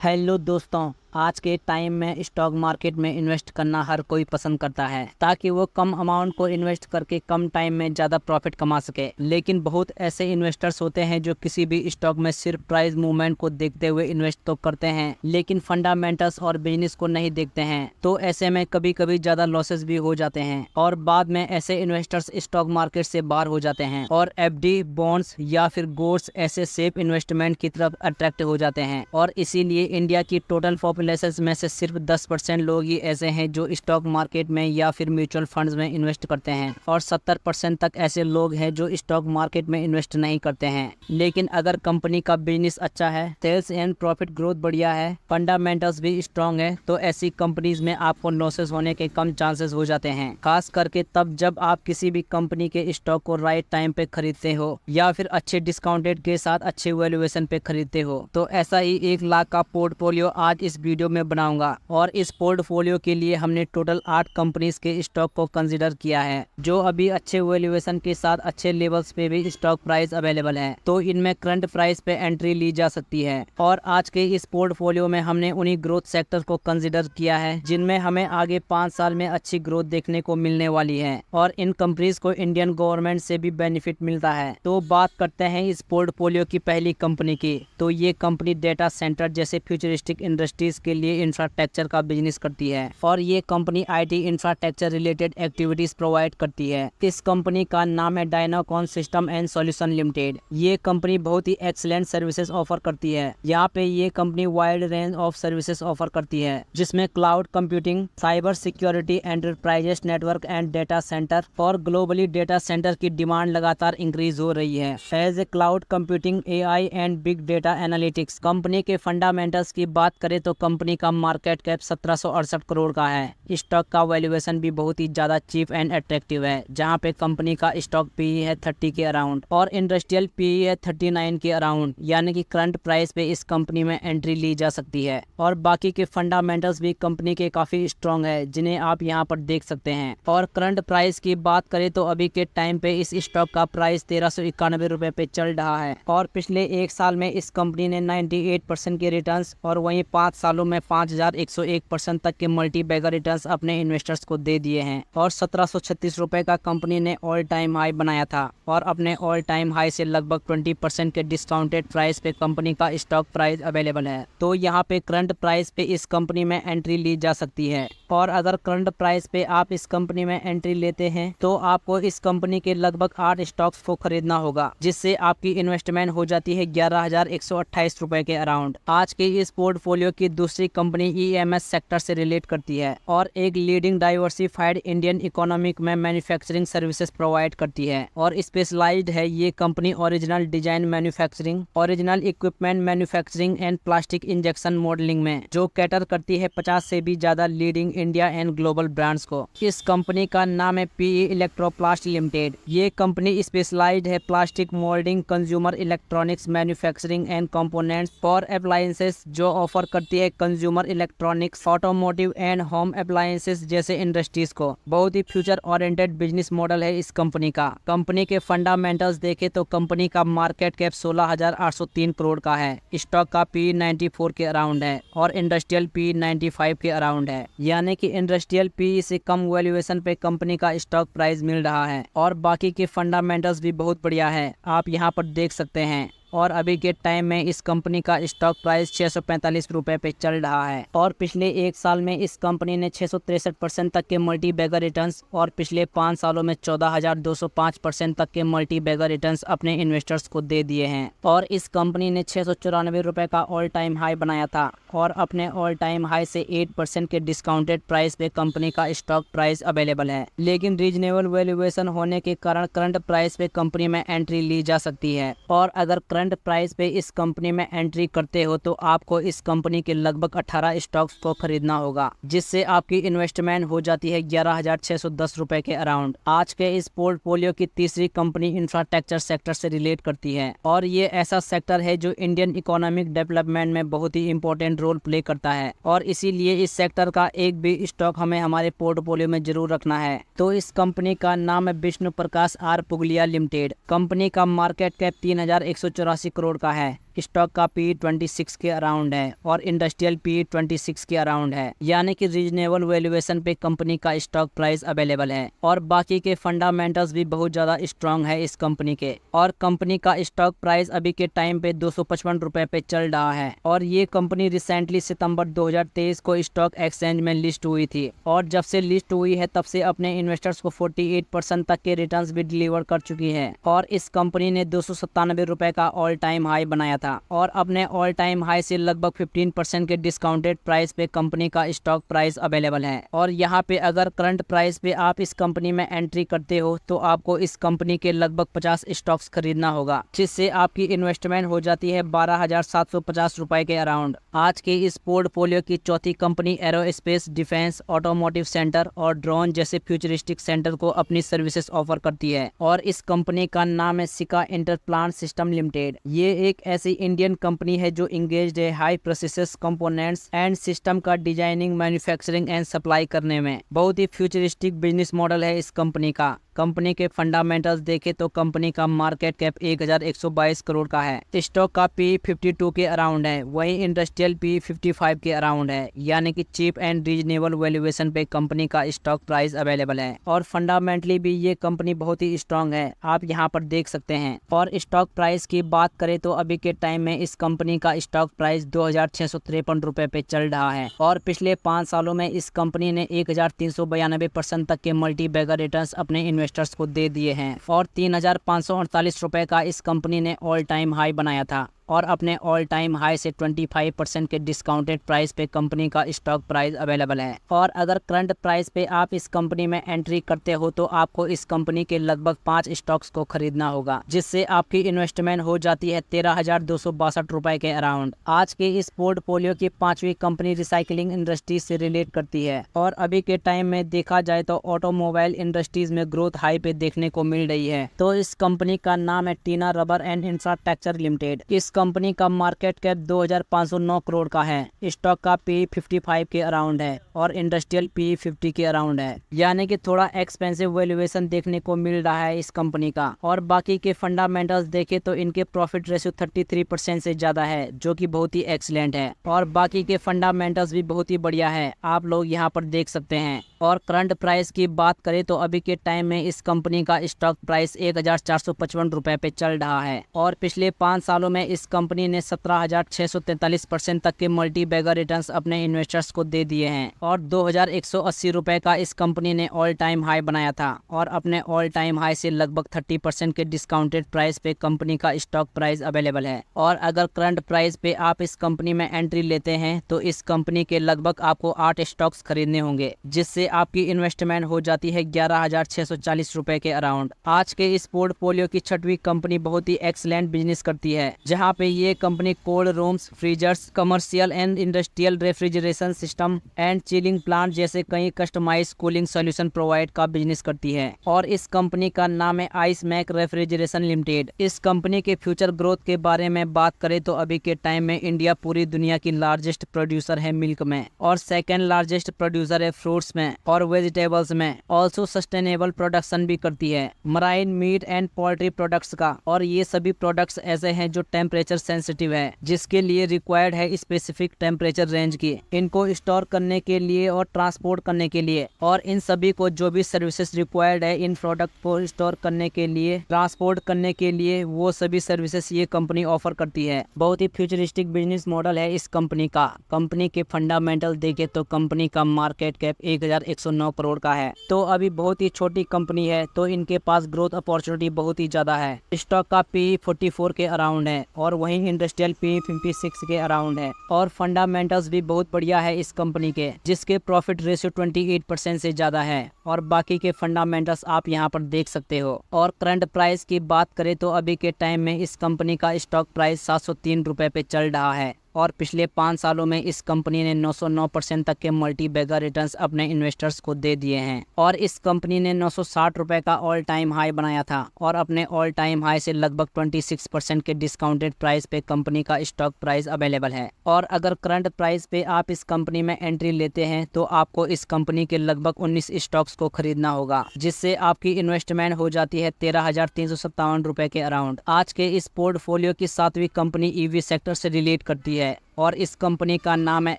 Hello दोस्तों, आज के टाइम में स्टॉक मार्केट में इन्वेस्ट करना हर कोई पसंद करता है ताकि वो कम अमाउंट को इन्वेस्ट करके कम टाइम में ज़्यादा प्रॉफिट कमा सके। लेकिन बहुत ऐसे इन्वेस्टर्स होते हैं जो किसी भी स्टॉक में सिर्फ प्राइस मूवमेंट को देखते हुए इन्वेस्ट तो करते हैं लेकिन फंडामेंटल्स और बिजनेस को नहीं देखते हैं। तो ऐसे में कभी कभी ज़्यादा लॉसेस भी हो जाते हैं और बाद में ऐसे इन्वेस्टर्स स्टॉक मार्केट से बाहर हो जाते हैं और एफडी, बॉन्ड्स या फिर गोल्ड्स ऐसे सेफ इन्वेस्टमेंट की तरफ अट्रैक्ट हो जाते हैं। और इसीलिए इंडिया की टोटल पॉपुलेशन में से सिर्फ 10% लोग ही ऐसे हैं जो स्टॉक मार्केट में या फिर म्यूचुअल फंड्स में इन्वेस्ट करते हैं और 70% तक ऐसे लोग हैं जो स्टॉक मार्केट में इन्वेस्ट नहीं करते हैं। लेकिन अगर कंपनी का बिजनेस अच्छा है, सेल्स एंड प्रॉफिट ग्रोथ बढ़िया है, फंडामेंटल्स भी स्ट्रांग है, तो ऐसी कंपनीज में आपको लॉसेस होने के कम चांसेस हो जाते हैं। खास करके तब जब आप किसी भी कंपनी के स्टॉक को राइट टाइम पे खरीदते हो या फिर अच्छे डिस्काउंटेड के साथ अच्छे वैल्यूएशन पे खरीदते हो। तो ऐसा ही 1 लाख का पोर्टफोलियो आज इस वीडियो में बनाऊंगा और इस पोर्टफोलियो के लिए हमने टोटल 8 कंपनीज के स्टॉक को कंसीडर किया है जो अभी अच्छे वैल्यूएशन के साथ अच्छे लेवल्स पे भी स्टॉक प्राइस अवेलेबल है। तो इनमें करंट प्राइस पे एंट्री ली जा सकती है। और आज के इस पोर्टफोलियो में हमने उन्हीं ग्रोथ सेक्टर को कंसीडर किया है जिनमें हमें आगे 5 साल में अच्छी ग्रोथ देखने को मिलने वाली है और इन कंपनीज को इंडियन गवर्नमेंट से भी बेनिफिट मिलता है। तो बात करते हैं इस पोर्टफोलियो की पहली कंपनी की। तो ये कंपनी डेटा सेंटर जैसे फ्यूचरिस्टिक इंडस्ट्रीज के लिए इंफ्रास्ट्रक्चर का बिजनेस करती है और ये company IT infrastructure related activities provide करती है। इस कंपनी का नाम है डायनाकॉन सिस्टम एंड सॉल्यूशन लिमिटेड। ये कंपनी बहुत ही एक्सीलेंट सर्विसेज ऑफर करती है। यहाँ पे ये company wide range of services offer करती है जिसमें cloud computing, cyber security, enterprises network and data center. और ग्लोबली डेटा सेंटर की डिमांड लगातार इंक्रीज हो रही है। As a cloud computing, AI and big data analytics. Company के फंडामेंटल्स की बात करें तो कंपनी का मार्केट कैप 1768 करोड़ का है। स्टॉक का वैल्यूएशन भी बहुत ही ज्यादा चीप एंड अट्रैक्टिव है, जहां पे कंपनी का स्टॉक पीई है 30 के अराउंड और इंडस्ट्रियल पीई है 39 के अराउंड। यानी कि करंट प्राइस पे इस कंपनी में एंट्री ली जा सकती है। और बाकी के फंडामेंटल्स भी कंपनी के काफी स्ट्रॉन्ग है जिन्हें आप यहाँ पर देख सकते हैं। और करंट प्राइस की बात करें तो अभी के टाइम पे इस स्टॉक का प्राइस 1391 रुपए पे चल रहा है और पिछले 1 साल में इस कंपनी ने 98% के रिटर्न्स और वहीं 5 सालों में 5101% तक के मल्टी बैगर रिटर्न्स अपने इन्वेस्टर्स को दे दिए हैं। और 1736 रुपए का कंपनी ने ऑल टाइम हाई बनाया था और अपने ऑल टाइम हाई से लगभग 20% के डिस्काउंटेड प्राइस पे कंपनी का स्टॉक प्राइस अवेलेबल है। तो यहाँ पे करंट प्राइस पे इस कंपनी में एंट्री ली जा सकती है। और अगर करंट प्राइस पे आप इस कंपनी में एंट्री लेते हैं तो आपको इस कंपनी के लगभग 8 स्टॉक्स को खरीदना होगा, जिससे आपकी इन्वेस्टमेंट हो जाती है 11,128 रुपए के अराउंड। आज के इस पोर्टफोलियो की दूसरी कंपनी ईएमएस सेक्टर से रिलेट करती है और एक लीडिंग डाइवर्सिफाइड इंडियन इकोनॉमिक में मैन्युफैक्चरिंग सर्विसेज प्रोवाइड करती है और स्पेशलाइज्ड है ये company original design manufacturing, original equipment manufacturing and plastic injection modelling में, जो कैटर करती है 50 से भी ज्यादा leading India and global brands को। इस कंपनी का नाम है पीई इलेक्ट्रोप्लास्ट लिमिटेड। ये कंपनी स्पेशलाइज्ड है plastic moulding, consumer electronics manufacturing and components for appliances, जो ऑफर करती है consumer electronics, automotive and home appliances जैसे इंडस्ट्रीज को। बहुत ही फ्यूचर ओरिएंटेड बिजनेस मॉडल है इस कंपनी का। कंपनी के फंडामेंटल्स देखे तो कंपनी का मार्केट कैप 16,803 करोड़ का है, स्टॉक का पी 94 के अराउंड है और इंडस्ट्रियल पी 95 के अराउंड है। यानी कि इंडस्ट्रियल पी से कम वैल्यूएशन पे कंपनी का स्टॉक प्राइस मिल रहा है और बाकी के फंडामेंटल्स भी बहुत बढ़िया है, आप यहाँ पर देख सकते हैं। और अभी के टाइम में इस कंपनी का स्टॉक प्राइस 645 रुपए पे चल रहा है और पिछले 1 साल में इस कंपनी ने 663% तक के मल्टी बैगर रिटर्न्स और पिछले 5 सालों में 14,205% तक के मल्टी बैगर रिटर्न्स अपने इन्वेस्टर्स को दे दिए हैं। और इस कंपनी ने 694 रुपए का ऑल टाइम हाई बनाया था और अपने ऑल टाइम हाई से 8% के डिस्काउंटेड प्राइस पे कंपनी का स्टॉक प्राइस अवेलेबल है। लेकिन रीजनेबल वैल्यूएशन होने के कारण करंट प्राइस पे कंपनी में एंट्री ली जा सकती है। और अगर करंट प्राइस पे इस कंपनी में एंट्री करते हो तो आपको इस कंपनी के लगभग 18 स्टॉक्स को खरीदना होगा, जिससे आपकी इन्वेस्टमेंट हो जाती है 11,610 रुपए के अराउंड। आज के इस पोर्टफोलियो की तीसरी कंपनी इंफ्रास्ट्रक्चर सेक्टर से रिलेट करती है और ये ऐसा सेक्टर है जो इंडियन इकोनॉमिक डेवलपमेंट में बहुत ही इंपॉर्टेंट रोल प्ले करता है और इसीलिए इस सेक्टर का एक भी स्टॉक हमें हमारे पोर्टफोलियो में जरूर रखना है। तो इस कंपनी का नाम है विष्णु प्रकाश आर पुगलिया लिमिटेड। कंपनी का मार्केट कैप 3,184 करोड़ का है। स्टॉक का पी 26 के अराउंड है और इंडस्ट्रियल पी 26 के अराउंड है, यानी कि रीजनेबल वैल्यूएशन पे कंपनी का स्टॉक प्राइस अवेलेबल है। और बाकी के फंडामेंटल्स भी बहुत ज्यादा स्ट्रांग है इस कंपनी के। और कंपनी का स्टॉक प्राइस अभी के टाइम पे 255 रुपए पे चल रहा है। और ये कंपनी रिसेंटली सितंबर 2023 को स्टॉक एक्सचेंज में लिस्ट हुई थी और जब से लिस्ट हुई है तब से अपने इन्वेस्टर्स को 48% तक के रिटर्न्स भी डिलीवर कर चुकी है। और इस कंपनी ने 297 रुपए का ऑल टाइम हाई बनाया था और अपने ऑल टाइम हाई से लगभग 15% के डिस्काउंटेड प्राइस पे कंपनी का स्टॉक प्राइस अवेलेबल है। और यहाँ पे अगर करंट प्राइस पे आप इस कंपनी में एंट्री करते हो तो आपको इस कंपनी के लगभग 50 स्टॉक्स खरीदना होगा, जिससे आपकी इन्वेस्टमेंट हो जाती है 12,750 रुपए के अराउंड। आज के इस पोर्टफोलियो की चौथी company aerospace, defence, automotive centre और ड्रोन जैसे फ्यूचरिस्टिक सेंटर को अपनी सर्विसेज ऑफर करती है। और इस कंपनी का नाम है सिका इंटरप्लांट सिस्टम लिमिटेड। ये एक ऐसी इंडियन कंपनी है जो इंगेज्ड है high processes components and system का डिजाइनिंग, मैन्युफैक्चरिंग एंड सप्लाई करने में। बहुत ही फ्यूचरिस्टिक बिजनेस मॉडल है इस कंपनी का। कंपनी के फंडामेंटल्स देखे तो कंपनी का मार्केट कैप 1122 करोड़ का है। स्टॉक का पी 52 के अराउंड है, वहीं इंडस्ट्रियल पी 55 के अराउंड है, यानी कि चीप एंड रीजनेबल वैल्यूएशन पे कंपनी का स्टॉक प्राइस अवेलेबल है। और फंडामेंटली भी ये कंपनी बहुत ही स्ट्रांग है, आप यहाँ पर देख सकते हैं। और स्टॉक प्राइस की बात करें तो अभी के टाइम में इस कंपनी का स्टॉक प्राइस 2653 रुपए पे चल रहा है। और पिछले 5 सालों में इस कंपनी ने 1392% तक के मल्टी बैगर रिटर्न्स अपने इन्वेस्टर्स को दे दिए हैं। और 3548 रुपए का इस कंपनी ने ऑल टाइम हाई बनाया था और अपने ऑल टाइम हाई से 25% के डिस्काउंटेड प्राइस पे कंपनी का स्टॉक प्राइस अवेलेबल है। और अगर करंट प्राइस पे आप इस कंपनी में एंट्री करते हो तो आपको इस कंपनी के लगभग 5 स्टॉक्स को खरीदना होगा, जिससे आपकी इन्वेस्टमेंट हो जाती है 13,262 रुपए के अराउंड। आज के इस पोर्टफोलियो की 5वीं कंपनी रिसाइकलिंग इंडस्ट्री से रिलेट करती है। और अभी के टाइम में देखा जाए तो ऑटोमोबाइल इंडस्ट्रीज में ग्रोथ हाई पे देखने को मिल रही है। तो इस कंपनी का नाम है टीना रबर एंड इंफ्रास्ट्रक्चर लिमिटेड। इस कंपनी का मार्केट कैप 2509 करोड़ का है। स्टॉक का पी 55 के अराउंड है और इंडस्ट्रियल पी 50 के अराउंड है, यानी कि थोड़ा एक्सपेंसिव वैल्यूएशन देखने को मिल रहा है इस कंपनी का। और बाकी के फंडामेंटल्स देखे तो इनके प्रॉफिट रेशियो 33% से ज्यादा है, जो कि बहुत ही एक्सीलेंट है। और बाकी के फंडामेंटल्स भी बहुत ही बढ़िया है, आप लोग यहाँ पर देख सकते हैं। और करंट प्राइस की बात करें तो अभी के टाइम में इस कंपनी का स्टॉक प्राइस 1455 रुपए पे चल रहा है। और पिछले 5 सालों में इस कंपनी ने 17,643% तक के मल्टी बैगर रिटर्न्स अपने इन्वेस्टर्स को दे दिए हैं। और 2,180 रुपए का इस कंपनी ने ऑल टाइम हाई बनाया था और अपने ऑल टाइम हाई से लगभग 30% के डिस्काउंटेड प्राइस पे कंपनी का स्टॉक प्राइस अवेलेबल है। और अगर करंट प्राइस पे आप इस कंपनी में एंट्री लेते हैं तो इस कंपनी के लगभग आपको 8 स्टॉक्स खरीदने होंगे, जिससे आपकी इन्वेस्टमेंट हो जाती है 11,640 रुपए के अराउंड। आज के इस पोर्टफोलियो की 6वीं कंपनी बहुत ही एक्सीलेंट बिजनेस करती है, जहां पे ये company cold rooms, freezers, commercial and industrial refrigeration system and chilling plant जैसे कई कस्टमाइज्ड कूलिंग सॉल्यूशन प्रोवाइड का बिजनेस करती है। और इस कंपनी का नाम है आइस मैक रेफ्रिजरेशन लिमिटेड। इस कंपनी के फ्यूचर ग्रोथ के बारे में बात करें तो अभी के टाइम में इंडिया पूरी दुनिया की लार्जेस्ट प्रोड्यूसर है मिल्क में और सेकेंड लार्जेस्ट प्रोड्यूसर है फ्रूट्स में और वेजिटेबल्स में। ऑल्सो सस्टेनेबल प्रोडक्शन भी करती है marine meat and poultry products का। और ये सभी प्रोडक्ट्स ऐसे हैं जो टेम्परेचर सेंसिटिव है, जिसके लिए रिक्वायर्ड है स्पेसिफिक टेम्परेचर रेंज की, इनको स्टोर करने के लिए और ट्रांसपोर्ट करने के लिए। और इन सभी को जो भी सर्विसेज रिक्वायर्ड है इन प्रोडक्ट को स्टोर करने के लिए, ट्रांसपोर्ट करने के लिए, वो सभी सर्विसेज ये कंपनी ऑफर करती है। बहुत ही फ्यूचरिस्टिक बिजनेस मॉडल है इस कंपनी का। कंपनी के फंडामेंटल देखे तो कंपनी का मार्केट कैप 1109 करोड़ का है। तो अभी बहुत ही छोटी कंपनी है, तो इनके पास ग्रोथ अपॉर्चुनिटी बहुत ही ज्यादा है। स्टॉक का पी 44 के अराउंड है और वहीं इंडस्ट्रियल पी 56 के अराउंड है। और फंडामेंटल्स भी बहुत बढ़िया है इस कंपनी के, जिसके प्रॉफिट रेशियो 28% से ज्यादा है। और बाकी के फंडामेंटल्स आप यहाँ पर देख सकते हो। और करंट प्राइस की बात करें तो अभी के टाइम में इस कंपनी का स्टॉक प्राइस 703 रुपए पे चल रहा है। और पिछले 5 सालों में इस कंपनी ने 909% तक के मल्टी बैगर रिटर्न्स अपने इन्वेस्टर्स को दे दिए हैं। और इस कंपनी ने 960 रुपए का ऑल टाइम हाई बनाया था और अपने ऑल टाइम हाई से लगभग 26% के डिस्काउंटेड प्राइस पे कंपनी का स्टॉक प्राइस अवेलेबल है। और अगर करंट प्राइस पे आप इस कंपनी में एंट्री लेते हैं तो आपको इस कंपनी के लगभग 19 स्टॉक्स को खरीदना होगा, जिससे आपकी इन्वेस्टमेंट हो जाती है 13,357 रुपए के अराउंड। आज के इस पोर्टफोलियो की 7वीं कंपनी ईवी सेक्टर से रिलेट करती है और इस कंपनी का नाम है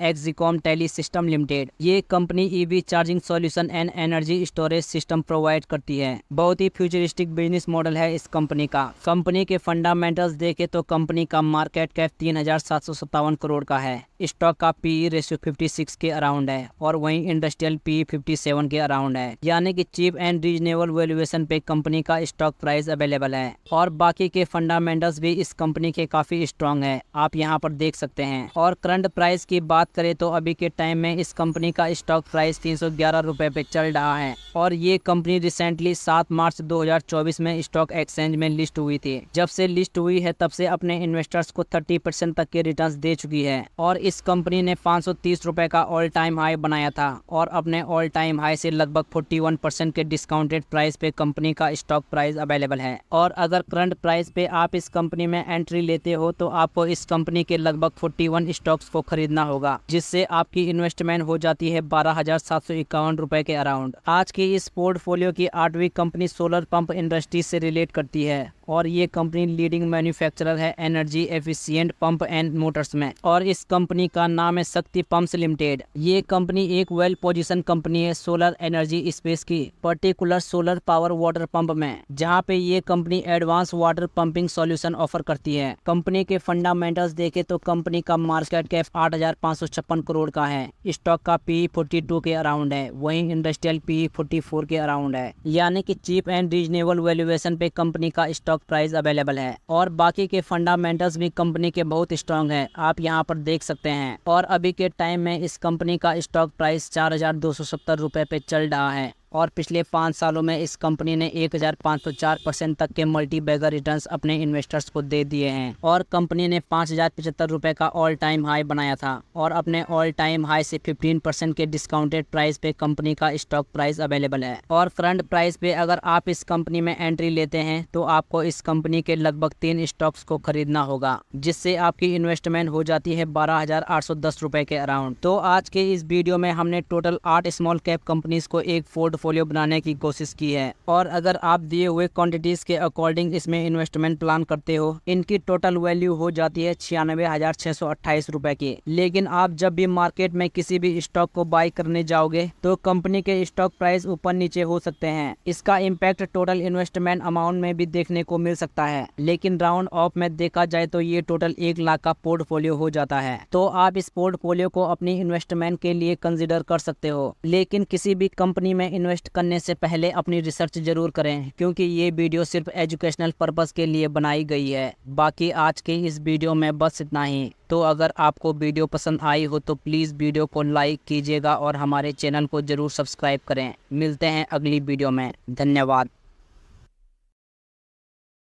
एक्सिकॉम टेली सिस्टम लिमिटेड। ये company EV charging solution and energy storage system provide करती है। बहुत ही फ्यूचरिस्टिक बिजनेस मॉडल है इस कंपनी का। कंपनी के फंडामेंटल्स देखे तो कंपनी का मार्केट कैप 3,757 करोड़ का है। स्टॉक का पीई रेशियो 56 के अराउंड है और वहीं इंडस्ट्रियल पीई 57 के अराउंड है, यानी कि चीप एंड रीजनेबल वैल्यूएशन पे कंपनी का स्टॉक प्राइस अवेलेबल है। और बाकी के फंडामेंटल्स भी इस कंपनी के काफी स्ट्रॉन्ग है, आप यहाँ पर देख सकते हैं। और करंट प्राइस की बात करें तो अभी के टाइम में इस कंपनी का स्टॉक प्राइस 311 रुपए पे चल रहा है। और ये कंपनी रिसेंटली 7 मार्च 2024 में स्टॉक एक्सचेंज में लिस्ट हुई थी। जब से लिस्ट हुई है तब से अपने इन्वेस्टर्स को 30% तक के रिटर्न्स दे चुकी है। और इस कंपनी ने 530 रुपए का ऑल टाइम हाई बनाया था और अपने ऑल टाइम हाई से लगभग 41% के डिस्काउंटेड प्राइस पे कंपनी का स्टॉक प्राइस अवेलेबल है। और अगर करंट प्राइस पे आप इस कंपनी में एंट्री लेते हो तो आपको इस कंपनी के लगभग 41 स्टॉक्स को खरीदना होगा, जिससे आपकी इन्वेस्टमेंट हो जाती है 12,751 रुपए के अराउंड। आज की इस पोर्टफोलियो की 8वीं कंपनी सोलर पंप इंडस्ट्री से रिलेट करती है और ये कंपनी लीडिंग मैन्युफैक्चरर है energy efficient pump and Motors में। और इस कंपनी का नाम है शक्ति पंप्स लिमिटेड। ये कंपनी एक वेल पोजीशन कंपनी है सोलर एनर्जी स्पेस की, particular solar power water pump में, जहां पे ये company advance water pumping solution offer करती है। कंपनी के फंडामेंटल्स देखे तो कंपनी का मार्केट कैप 8,556 करोड़ का है। स्टॉक का पी 42 के अराउंड है, वहीं इंडस्ट्रियल पी 44 के अराउंड है, यानी कि चीप एंड रीजनेबल वैल्यूएशन पे कंपनी का स्टॉक प्राइस अवेलेबल है। और बाकी के फंडामेंटल्स भी कंपनी के बहुत स्ट्रॉन्ग है, आप यहाँ पर देख सकते हैं। और अभी के टाइम में इस कंपनी का स्टॉक प्राइस 4,270 रुपए पे चल रहा है और पिछले 5 सालों में इस कंपनी ने 1,504% तक के मल्टी बैगर रिटर्न्स अपने इन्वेस्टर्स को दे दिए हैं। और कंपनी ने 5,075 रुपए का ऑल टाइम हाई बनाया था और अपने ऑल टाइम हाई से 15% के डिस्काउंटेड प्राइस पे कंपनी का स्टॉक प्राइस अवेलेबल है। और करंट प्राइस पे अगर आप इस कंपनी में एंट्री लेते हैं तो आपको इस कंपनी के लगभग 3 स्टॉक्स को खरीदना होगा, जिससे आपकी इन्वेस्टमेंट हो जाती है 12,810 रुपए के अराउंड। तो आज के इस वीडियो में हमने टोटल 8 स्मॉल कैप कंपनीज को एक पोर्टफोलियो बनाने की कोशिश की है। और अगर आप दिए हुए क्वांटिटीज के अकॉर्डिंग इसमें इन्वेस्टमेंट प्लान करते हो, इनकी टोटल वैल्यू हो जाती है 96,628 रुपए की। लेकिन आप जब भी मार्केट में किसी भी स्टॉक को बाई करने जाओगे तो कंपनी के स्टॉक प्राइस ऊपर नीचे हो सकते हैं। इसका इम्पैक्ट टोटल इन्वेस्टमेंट अमाउंट में भी देखने को मिल सकता है, लेकिन राउंड ऑफ में देखा जाए तो ये टोटल 1 लाख का पोर्टफोलियो हो जाता है। तो आप इस पोर्टफोलियो को अपनी इन्वेस्टमेंट के लिए कंसिडर कर सकते हो, लेकिन किसी भी कंपनी में इन्वेस्ट करने से पहले अपनी रिसर्च जरूर करें, क्योंकि ये वीडियो सिर्फ एजुकेशनल पर्पस के लिए बनाई गई है। बाकी आज के इस वीडियो में बस इतना ही। तो अगर आपको वीडियो पसंद आई हो तो प्लीज़ वीडियो को लाइक कीजिएगा और हमारे चैनल को जरूर सब्सक्राइब करें। मिलते हैं अगली वीडियो में। धन्यवाद।